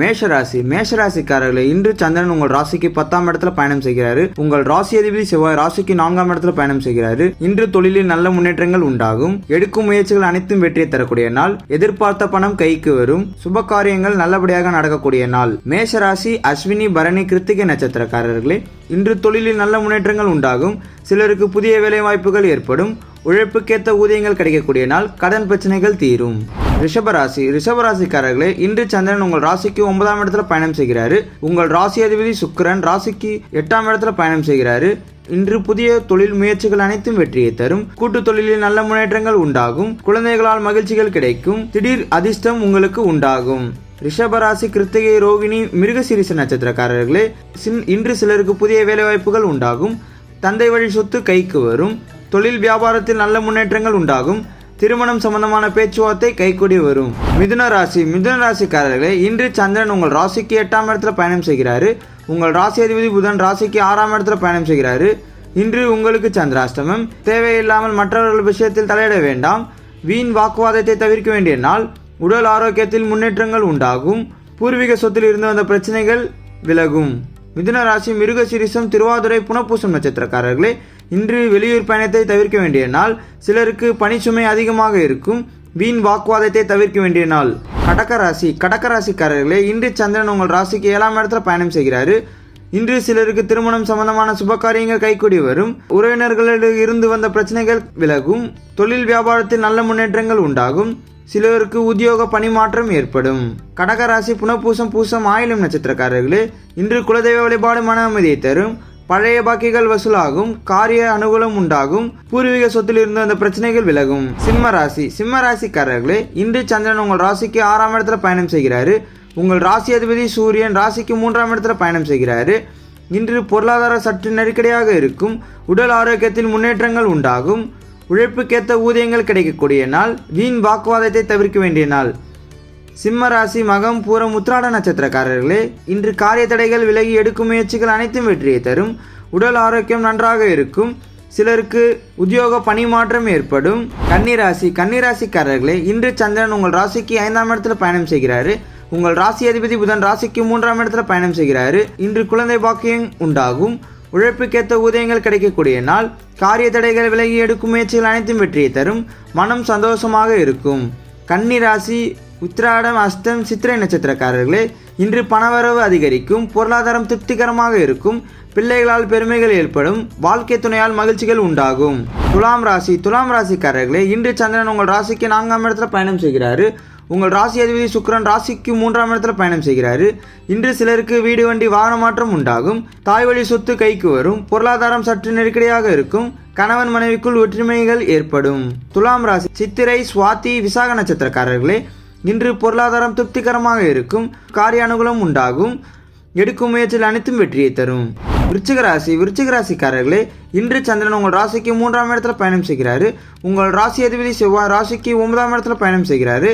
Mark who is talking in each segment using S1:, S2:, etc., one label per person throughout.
S1: மேஷராசிக்காரர்களே, இன்று சந்திரன் உங்கள் ராசிக்கு 10ஆம் இடத்துல பயணம் செய்கிறாரு. உங்கள் ராசி அதிபதி செவ்வாய் ராசிக்கு 4ஆம் இடத்துல பயணம் செய்கிறாரு. இன்று தொழிலில் நல்ல முன்னேற்றங்கள் உண்டாகும். எடுக்கும் முயற்சிகள் அனைத்தும் வெற்றியை தரக்கூடிய நாள். எதிர்பார்த்த பணம் கைக்கு வரும். சுப காரியங்கள் நல்லபடியாக நடக்கக்கூடிய நாள். மேஷராசி, அஸ்வினி, பரணி, கிருத்திகை நட்சத்திரக்காரர்களே, இன்று தொழிலில் நல்ல முன்னேற்றங்கள் உண்டாகும். சிலருக்கு புதிய வேலை வாய்ப்புகள் ஏற்படும். உழைப்புக்கேற்ற ஊதியங்கள் கிடைக்கக்கூடிய நாள். கடன் பிரச்சனைகள் தீரும். ரிஷபராசிக்காரர்களே, இன்று சந்திரன் உங்கள் ராசிக்கு 9ஆம் இடத்துல பயணம் செய்கிறாரு. உங்கள் ராசி அதிபதி சுக்கிரன் ராசிக்கு 8ஆம் இடத்துல பயணம் செய்கிறாரு. இன்று புதிய தொழில் முயற்சிகள் அனைத்தும் வெற்றியை தரும். கூட்டு தொழிலில் நல்ல முன்னேற்றங்கள் உண்டாகும். குழந்தைகளால் மகிழ்ச்சிகள் கிடைக்கும். திடீர் அதிர்ஷ்டம் உங்களுக்கு உண்டாகும். ரிஷபராசி, கிருத்திகை, ரோகிணி, மிருகசீரிஷ நட்சத்திரக்காரர்களே, இன்று சிலருக்கு புதிய வேலைவாய்ப்புகள் உண்டாகும். தந்தை வழி சொத்து கைக்கு வரும். தொழில் வியாபாரத்தில் நல்ல முன்னேற்றங்கள் உண்டாகும். திருமணம் சம்பந்தமான பேச்சுவார்த்தை கைகூடி வரும். மிதுன ராசிக்காரர்களே, இன்று சந்திரன் உங்கள் ராசிக்கு 8ஆம் இடத்துல பயணம் செய்கிறாரு. உங்கள் ராசி அதிபதி புதன் ராசிக்கு 6ஆம் இடத்துல பயணம் செய்கிறாரு. இன்று உங்களுக்கு சந்திராஷ்டமம். தேவையில்லாமல் மற்றவர்கள் விஷயத்தில் தலையிட வேண்டாம். வீண் வாக்குவாதத்தை தவிர்க்க வேண்டிய நாள். உடல் ஆரோக்கியத்தில் முன்னேற்றங்கள் உண்டாகும். பூர்வீக சொத்தில் இருந்து வந்த பிரச்சனைகள் விலகும். மிதுன ராசி, மிருகசீரிஷம், திருவாதிரை, புனர்பூசம் நட்சத்திரக்காரர்களே, இன்று வெளியூர் பயணத்தை தவிர்க்க வேண்டிய நாள். சிலருக்கு பணிச்சுமை அதிகமாக இருக்கும். வீண் வாக்குவாதத்தை தவிர்க்க வேண்டிய நாள். கடகராசிக்காரர்களே, இன்று சந்திரன் உங்கள் ராசிக்கு 7ஆம் இடத்துல பயணம் செய்கிறாரு. இன்று சிலருக்கு திருமணம் சம்பந்தமான சுபகாரியங்கள் கைகூடி வரும். உறவினர்களிடம் இருந்து வந்த பிரச்சனைகள் விலகும். தொழில் வியாபாரத்தில் நல்ல முன்னேற்றங்கள் உண்டாகும். சிலருக்கு உத்தியோக பணிமாற்றம் ஏற்படும். கடகராசி, புனர்பூசம், பூசம், ஆயிலம் நட்சத்திரக்காரர்களே, இன்று குலதெய்வ வழிபாடு மன அமைதியை தரும். பழைய பாக்கிகள் வசூலாகும். காரிய அனுகூலம் உண்டாகும். பூர்வீக சொத்தில் இருந்து அந்த பிரச்சனைகள் விலகும். சிம்மராசிக்காரர்களே, இன்று சந்திரன் உங்கள் ராசிக்கு 6ஆம் இடத்துல பயணம் செய்கிறாரு. உங்கள் ராசி அதிபதி சூரியன் ராசிக்கு 3ஆம் இடத்துல பயணம் செய்கிறாரு. இன்று பொருளாதார சற்று நெருக்கடியாக இருக்கும். உடல் ஆரோக்கியத்தில் முன்னேற்றங்கள் உண்டாகும். உழைப்புக்கேற்ற ஊதியங்கள் கிடைக்கக்கூடிய நாள். வீண் வாக்குவாதத்தை தவிர்க்க வேண்டிய நாள். சிம்மராசி, மகம், பூரம், உத்திராட நட்சத்திரக்காரர்களே, இன்று காரிய தடைகள் விலகி எடுக்கும் முயற்சிகள் அனைத்தும் வெற்றியை தரும். உடல் ஆரோக்கியம் நன்றாக இருக்கும். சிலருக்கு உத்தியோக பணிமாற்றம் ஏற்படும். கன்னிராசிக்காரர்களே, இன்று சந்திரன் உங்கள் ராசிக்கு 5ஆம் இடத்துல பயணம் செய்கிறாரு. உங்கள் ராசி அதிபதி புதன் ராசிக்கு 3ஆம் இடத்துல பயணம் செய்கிறாரு. இன்று குழந்தை பாக்கியம் உண்டாகும். உழைப்புக்கேற்ற ஊதியங்கள் கிடைக்கக்கூடிய நாள். காரிய தடைகள் விலகி எடுக்கும் முயற்சிகள் அனைத்தும் வெற்றியை தரும். மனம் சந்தோஷமாக இருக்கும். கன்னிராசி, உத்திராடம், அஸ்தம், சித்திரை நட்சத்திரக்காரர்களே, இன்று பணவரவு அதிகரிக்கும். பொருளாதாரம் திருப்திகரமாக இருக்கும். பிள்ளைகளால் பெருமைகள் ஏற்படும். வாழ்க்கை துணையால் மகிழ்ச்சிகள் உண்டாகும். துலாம் ராசிக்காரர்களே, இன்று சந்திரன் உங்கள் ராசிக்கு 4ஆம் இடத்துல பயணம் செய்கிறாரு. உங்கள் ராசி அதிபதி சுக்கிரன் ராசிக்கு 3ஆம் இடத்துல பயணம் செய்கிறாரு. இன்று சிலருக்கு வீடு, வண்டி, வாகன மாற்றம் உண்டாகும். தாய் வழி சொத்து கைக்கு வரும். பொருளாதாரம் சற்று நெருக்கடியாக இருக்கும். கணவன் மனைவிக்குள் ஒற்றுமைகள் ஏற்படும். துலாம் ராசி, சித்திரை, சுவாதி, விசாக நட்சத்திரக்காரர்களே, இன்று பொருளாதாரம் திருப்திகரமாக இருக்கும். காரிய அனுகூலம் உண்டாகும். எடுக்கும் முயற்சியில் அனைத்தும் வெற்றியை தரும். விருச்சிகராசிக்காரர்களே, இன்று சந்திரன் உங்கள் ராசிக்கு 3ஆம் இடத்துல பயணம் செய்கிறாரு. உங்கள் ராசி அதிபதி செவ்வாய் ராசிக்கு 9ஆம் இடத்துல பயணம் செய்கிறாரு.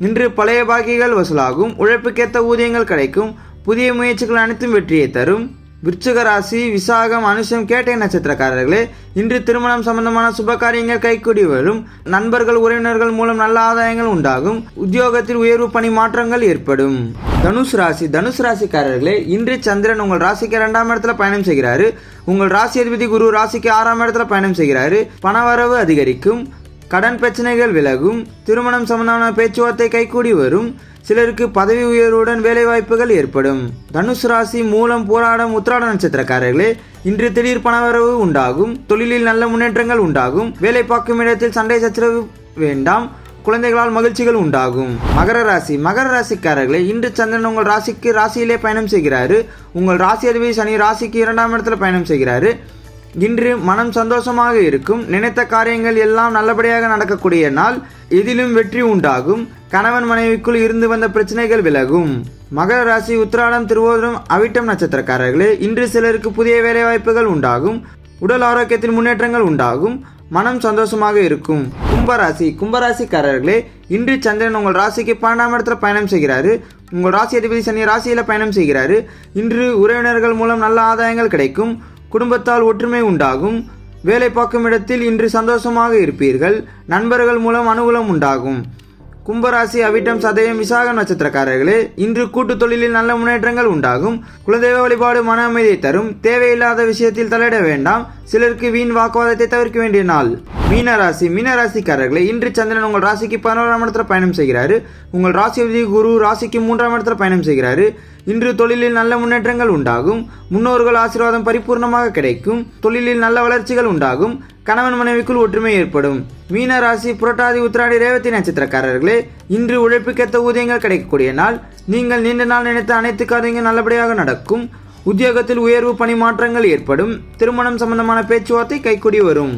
S1: இன்று பழைய பாக்கிகள் வசூலாகும். உழைப்புக்கேற்ற ஊதியங்கள் கிடைக்கும். புதிய முயற்சிகள் அனைத்தும் வெற்றியை தரும். விருச்சிக ராசி, விசாகம், அனுஷம், கேட்டை நட்சத்திரக்காரர்களே, இன்று திருமணம் சம்பந்தமான சுபகாரியங்கள் கைகூடி வரும். நண்பர்கள், உறவினர்கள் மூலம் நல்ல ஆதாயங்கள் உண்டாகும். உத்தியோகத்தில் உயர்வு பணி மாற்றங்கள் ஏற்படும். தனுசு ராசிக்காரர்களே, இன்று சந்திரன் உங்கள் ராசிக்கு 2ஆம் இடத்துல பயணம் செய்கிறாரு. உங்கள் ராசி அதிபதி குரு ராசிக்கு 6ஆம் இடத்துல பயணம் செய்கிறாரு. பணவரவு அதிகரிக்கும். கடன் பிரச்சனைகள் விலகும். திருமணம் சம்பந்தமான பேச்சுவார்த்தை கைகூடி வரும். சிலருக்கு பதவி உயர்வுடன் வேலைவாய்ப்புகள் ஏற்படும். தனுசு ராசி, மூலம், போராடம், உத்திராட நட்சத்திரக்காரர்களே, இன்று திடீர் பணவரவு உண்டாகும். தொழிலில் நல்ல முன்னேற்றங்கள் உண்டாகும். வேலை பார்க்கும் இடத்தில் சண்டை சச்சரவு வேண்டாம். குழந்தைகளால் மகிழ்ச்சிகள் உண்டாகும். மகர ராசிக்காரர்களே, இன்று சந்திரன் உங்கள் ராசியிலே பயணம் செய்கிறாரு. உங்கள் ராசி அதிபதி சனி ராசிக்கு 2ஆம் இடத்துல பயணம் செய்கிறாரு. இன்று மனம் சந்தோஷமாக இருக்கும். நினைத்த காரியங்கள் எல்லாம் நல்லபடியாக நடக்கக்கூடிய நாள். எதிலும் வெற்றி உண்டாகும். கணவன் மனைவிக்குள் இருந்து வந்த பிரச்சனைகள் விலகும். மகர ராசி, உத்திராடம், திருவோதரம், அவிட்டம் நட்சத்திரக்காரர்களே, இன்று சிலருக்கு புதிய வேலைவாய்ப்புகள் உண்டாகும். உடல் ஆரோக்கியத்தில் முன்னேற்றங்கள் உண்டாகும். மனம் சந்தோஷமாக இருக்கும். கும்பராசிக்காரர்களே, இன்று சந்திரன் உங்கள் ராசிக்கு 12ஆம் இடத்துல பயணம் செய்கிறாரு. உங்கள் ராசி அதிபதி சனி ராசியில பயணம் செய்கிறாரு. இன்று உறவினர்கள் மூலம் நல்ல ஆதாயங்கள் கிடைக்கும். குடும்பத்தால் ஒற்றுமை உண்டாகும். வேலை பார்க்கும் இடத்தில் இன்று சந்தோஷமாக இருப்பீர்கள். நண்பர்கள் மூலம் அனுகூலம் உண்டாகும். கும்பராசி அவிட்டம் சதயம் விசாகம் நட்சத்திரக்காரர்களே, இன்று கூட்டு தொழிலில் நல்ல முன்னேற்றங்கள் உண்டாகும். குலதெய்வ வழிபாடு மன அமைதியை தரும். தேவையில்லாத விஷயத்தில் தலையிட வேண்டாம். சிலருக்கு வீண் வாக்குவாதத்தை தவிர்க்க வேண்டிய நாள். மீனராசிக்காரர்களே, இன்று சந்திரன் உங்கள் ராசிக்கு 11ஆம் இடத்துல பயணம் செய்கிறாரு. உங்கள் ராசி குரு ராசிக்கு 3ஆம் இடத்துல பயணம் செய்கிறாரு. இன்று தொழிலில் நல்ல முன்னேற்றங்கள் உண்டாகும். முன்னோர்கள் ஆசீர்வாதம் பரிபூர்ணமாக கிடைக்கும். தொழிலில் நல்ல வளர்ச்சிகள் உண்டாகும். கணவன் மனைவிக்குள் ஒற்றுமை ஏற்படும். மீனராசி புரட்டாதி உத்திராடி ரேவதி நட்சத்திரக்காரர்களே, இன்று உழைப்புக்கேற்ற ஊதியங்கள் கிடைக்கக்கூடிய நாள். நீங்கள் நீண்ட நாள் நினைத்த அனைத்து காரியங்கள் நல்லபடியாக நடக்கும். உத்தியோகத்தில் உயர்வு பணி மாற்றங்கள் ஏற்படும். திருமணம் சம்பந்தமான பேச்சுவார்த்தை கைகூடி வரும்.